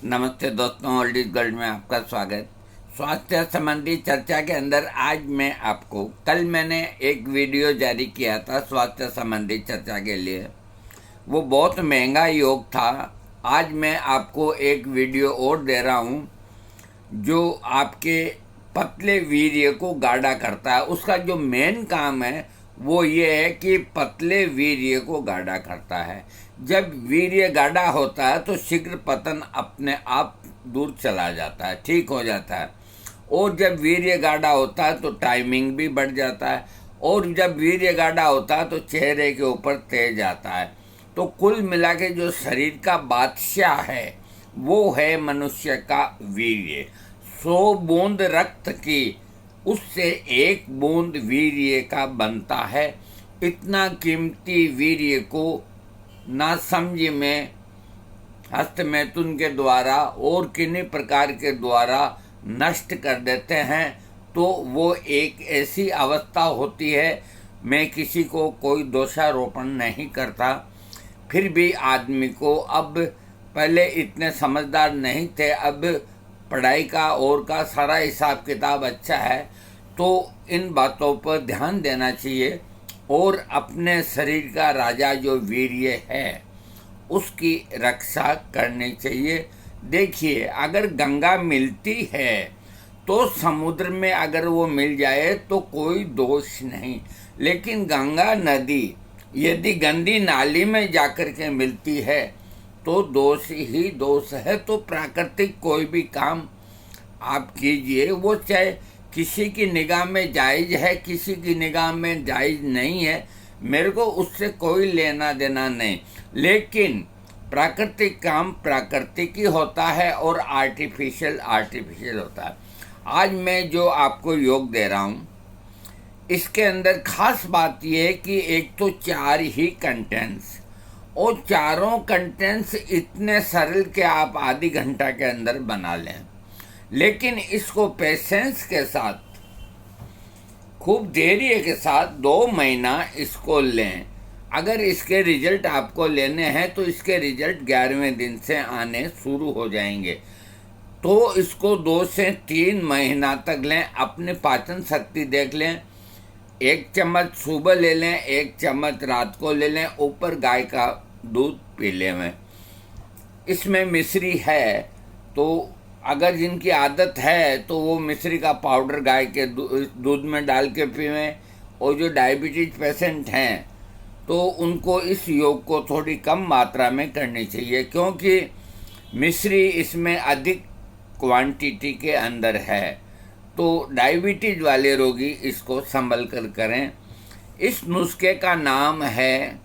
नमस्ते दोस्तों, old is gold में आपका स्वागत। स्वास्थ्य संबंधी चर्चा के अंदर आज मैं आपको, कल मैंने एक वीडियो जारी किया था स्वास्थ्य संबंधी चर्चा के लिए। वो बहुत महंगा योग था। आज मैं आपको एक वीडियो और दे रहा हूँ जो आपके पतले वीर्य को गाढ़ा करता है। उसका जो मेन काम है वो ये है कि पतले वीर्य को गाढ़ा करता है। जब वीर्य गाढ़ा होता है तो शीघ्र पतन अपने आप दूर चला जाता है, ठीक हो जाता है। और जब वीर्य गाढ़ा होता है तो टाइमिंग भी बढ़ जाता है। और जब वीर्य गाढ़ा होता है तो चेहरे के ऊपर तेज आता है। तो कुल मिला के जो शरीर का बादशाह है वो है मनुष्य का वीर्य। 100 बूंद रक्त की उससे एक बूंद वीर्य का बनता है। इतना कीमती वीर्य को नासमझी में, हस्तमैथुन के द्वारा और किन्हीं प्रकार के द्वारा नष्ट कर देते हैं। तो वो एक ऐसी अवस्था होती है, मैं किसी को कोई दोषारोपण नहीं करता, फिर भी आदमी को, अब पहले इतने समझदार नहीं थे, अब पढ़ाई का और का सारा हिसाब किताब अच्छा है, तो इन बातों पर ध्यान देना चाहिए और अपने शरीर का राजा जो वीर्य है उसकी रक्षा करनी चाहिए। देखिए, अगर गंगा मिलती है तो समुद्र में अगर वो मिल जाए तो कोई दोष नहीं, लेकिन गंगा नदी यदि गंदी नाली में जाकर के मिलती है तो दोष ही दोष है। तो प्राकृतिक कोई भी काम आप कीजिए, वो चाहे किसी की निगाह में जायज़ है, किसी की निगाह में जायज़ नहीं है, मेरे को उससे कोई लेना देना नहीं। लेकिन प्राकृतिक काम प्राकृतिक ही होता है और आर्टिफिशियल आर्टिफिशियल होता है। आज मैं जो आपको योग दे रहा हूँ इसके अंदर खास बात यह है कि एक तो 4 ही कंटेंट्स, और चारों कंटेंट्स इतने सरल कि आप आधी घंटा के अंदर बना लें। लेकिन इसको पेशेंस के साथ, खूब धैर्य के साथ 2 महीना इसको लें। अगर इसके रिजल्ट आपको लेने हैं तो इसके रिजल्ट 11वें दिन से आने शुरू हो जाएंगे। तो इसको 2 से 3 महीना तक लें। अपनी पाचन शक्ति देख लें। 1 चम्मच सुबह ले लें, 1 चम्मच रात को ले लें। ऊपर गाय का दूध पी लें। इसमें मिश्री है तो अगर जिनकी आदत है तो वो मिश्री का पाउडर गाय के दूध में डाल के पीवें। और जो डायबिटीज पेशेंट हैं तो उनको इस योग को थोड़ी कम मात्रा में करनी चाहिए, क्योंकि मिश्री इसमें अधिक क्वांटिटी के अंदर है। तो डायबिटीज वाले रोगी इसको संभल कर करें। इस नुस्खे का नाम है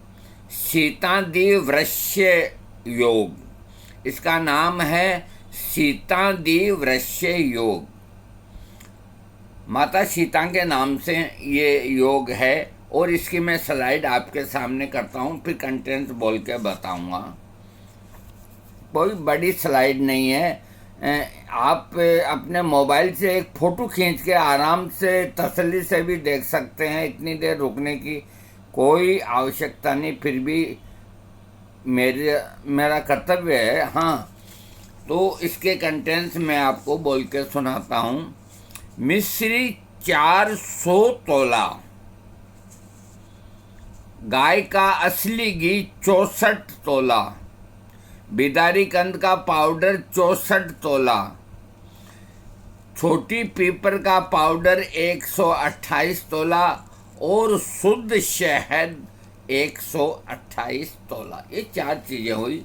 शीतादि वृश्य योग। इसका नाम है शीतादि वृश्य योग। माता सीता के नाम से ये योग है। और इसकी मैं स्लाइड आपके सामने करता हूँ, फिर कंटेंट्स बोल के बताऊँगा। कोई बड़ी स्लाइड नहीं है। आप अपने मोबाइल से एक फ़ोटो खींच के आराम से तसल्ली से भी देख सकते हैं। इतनी देर रुकने की कोई आवश्यकता नहीं, फिर भी मेरा कर्तव्य है। हाँ, तो इसके कंटेंट्स मैं आपको बोल के सुनाता हूँ। मिश्री 400 तोला, गाय का असली घी 64 तोला, बिदारी कंद का पाउडर 64 तोला, छोटी पीपर का पाउडर 128 तोला और शुद्ध शहद 128 तोला। ये 4 चीज़ें हुई,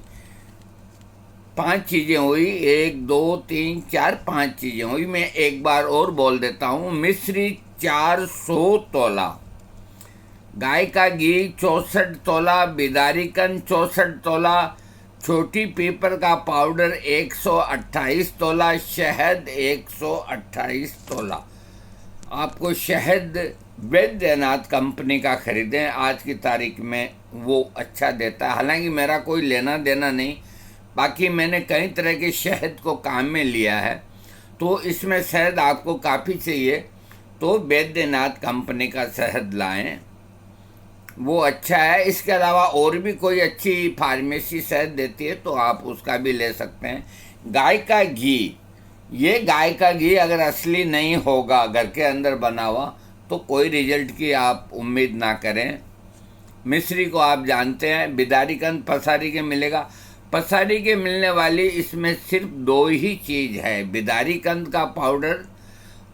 5 चीज़ें हुई। 1 2 3 4 5 चीज़ें हुई। मैं एक बार और बोल देता हूँ। मिश्री 400 तोला, गाय का घी 64 तोला, बिदारी कंद 64 तोला, छोटी पीपर का पाउडर 128 तोला, शहद 128 तोला। आपको शहद वैद्यनाथ कंपनी का खरीदें। आज की तारीख में वो अच्छा देता है। हालांकि मेरा कोई लेना देना नहीं, बाकी मैंने कई तरह के शहद को काम में लिया है। तो इसमें शहद आपको काफ़ी चाहिए तो वैद्यनाथ कंपनी का शहद लाएं। वो अच्छा है। इसके अलावा और भी कोई अच्छी फार्मेसी शहद देती है तो आप उसका भी ले सकते हैं। गाय का घी, ये गाय का घी अगर असली नहीं होगा, घर के अंदर बना हुआ, तो कोई रिजल्ट की आप उम्मीद ना करें। मिश्री को आप जानते हैं, बिदारीकंद पसारी के मिलेगा। पसारी के मिलने वाली इसमें सिर्फ दो ही चीज़ है, बिदारीकंद का पाउडर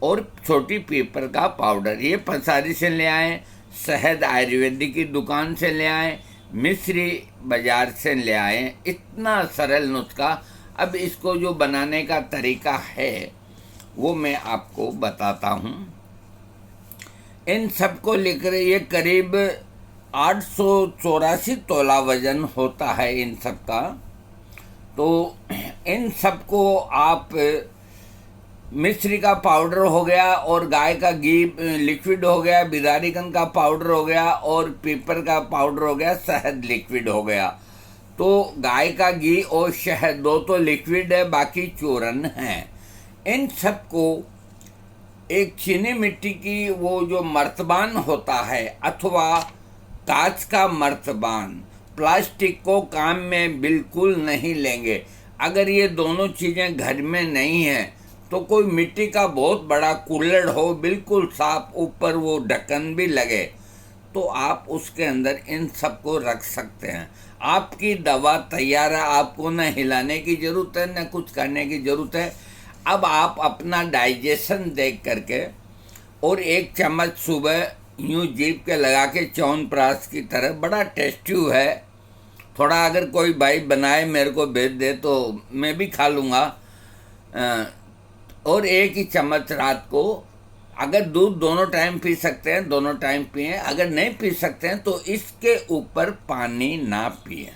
और छोटी पीपर का पाउडर। ये पसारी से ले आएँ, शहद आयुर्वेदिक की दुकान से ले आएँ, मिश्री बाजार से ले आएँ। इतना सरल नुस्खा। अब इसको जो बनाने का तरीका है वो मैं आपको बताता हूँ। इन सबको लेकर ये करीब 884 तोला वजन होता है इन सब का। तो इन सबको आप, मिश्री का पाउडर हो गया और गाय का घी लिक्विड हो गया, बिदारीकंद का पाउडर हो गया और पीपर का पाउडर हो गया, शहद लिक्विड हो गया। तो गाय का घी और शहद दो तो लिक्विड है, बाकी चूरन है। इन सबको एक चीनी मिट्टी की वो जो मर्तबान होता है अथवा कांच का मर्तबान, प्लास्टिक को काम में बिल्कुल नहीं लेंगे। अगर ये दोनों चीज़ें घर में नहीं हैं तो कोई मिट्टी का बहुत बड़ा कुल्हड़ हो, बिल्कुल साफ, ऊपर वो ढक्कन भी लगे, तो आप उसके अंदर इन सबको रख सकते हैं। आपकी दवा तैयार है, आपको न हिलाने की ज़रूरत है न कुछ करने की ज़रूरत है। अब आप अपना डाइजेशन देख करके और एक चम्मच सुबह यूँ जीभ के लगा के च्यवनप्राश की तरह, बड़ा टेस्टी है। थोड़ा अगर कोई भाई बनाए मेरे को भेज दे तो मैं भी खा लूँगा। और एक ही चम्मच रात को, अगर दूध दोनों टाइम पी सकते हैं दोनों टाइम पिए, अगर नहीं पी सकते हैं तो इसके ऊपर पानी ना पिए,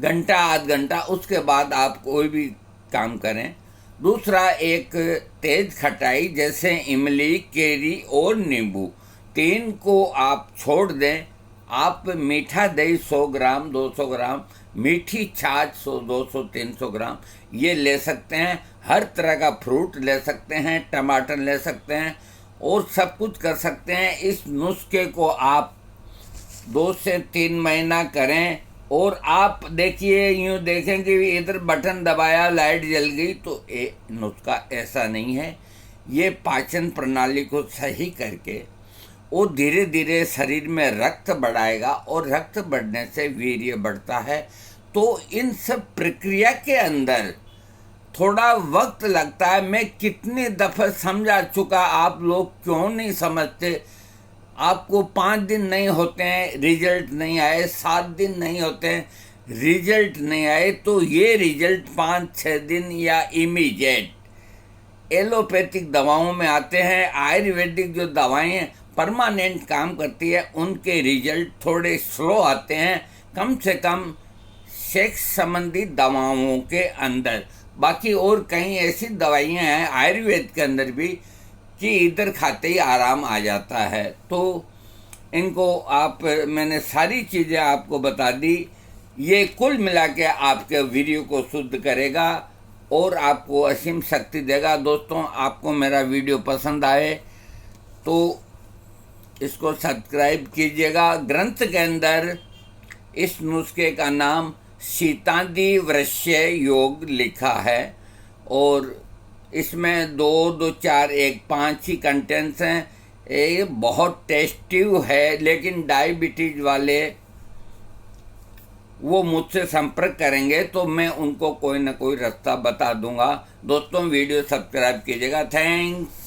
घंटा आध घंटा, उसके बाद आप कोई भी काम करें। दूसरा, एक तेज खटाई जैसे इमली, केरी और नींबू, तीन को आप छोड़ दें। आप मीठा दही 100 ग्राम 200 ग्राम, मीठी छाछ 100 200 300 ग्राम ये ले सकते हैं। हर तरह का फ्रूट ले सकते हैं, टमाटर ले सकते हैं और सब कुछ कर सकते हैं। इस नुस्खे को आप 2 से 3 महीना करें और आप देखिए, यूँ देखें कि इधर बटन दबाया लाइट जल गई, तो ये नुस्खा ऐसा नहीं है। ये पाचन प्रणाली को सही करके और धीरे धीरे शरीर में रक्त बढ़ाएगा और रक्त बढ़ने से वीर्य बढ़ता है। तो इन सब प्रक्रिया के अंदर थोड़ा वक्त लगता है। मैं कितनी दफ़े समझा चुका, आप लोग क्यों नहीं समझते। आपको 5 दिन नहीं होते हैं रिजल्ट नहीं आए, 7 दिन नहीं होते हैं रिजल्ट नहीं आए, तो ये रिजल्ट 5-6 दिन या इमीडिएट एलोपैथिक दवाओं में आते हैं। आयुर्वेदिक जो दवाएं परमानेंट काम करती है उनके रिजल्ट थोड़े स्लो आते हैं, कम से कम सेक्स संबंधी दवाओं के अंदर। बाकी और कई ऐसी दवाइयाँ हैं आयुर्वेद के अंदर भी कि इधर खाते ही आराम आ जाता है। तो इनको आप, मैंने सारी चीज़ें आपको बता दी। ये कुल मिला के आपके वीडियो को शुद्ध करेगा और आपको असीम शक्ति देगा। दोस्तों, आपको मेरा वीडियो पसंद आए तो इसको सब्सक्राइब कीजिएगा। ग्रंथ के अंदर इस नुस्खे का नाम शीतादि वृश्य योग लिखा है और इसमें 2, 2, 4, 1, 5 ही कंटेंट्स हैं। ये बहुत टेस्टी है, लेकिन डायबिटीज वाले वो मुझसे संपर्क करेंगे तो मैं उनको कोई ना कोई रास्ता बता दूंगा। दोस्तों, वीडियो सब्सक्राइब कीजिएगा। थैंक्स।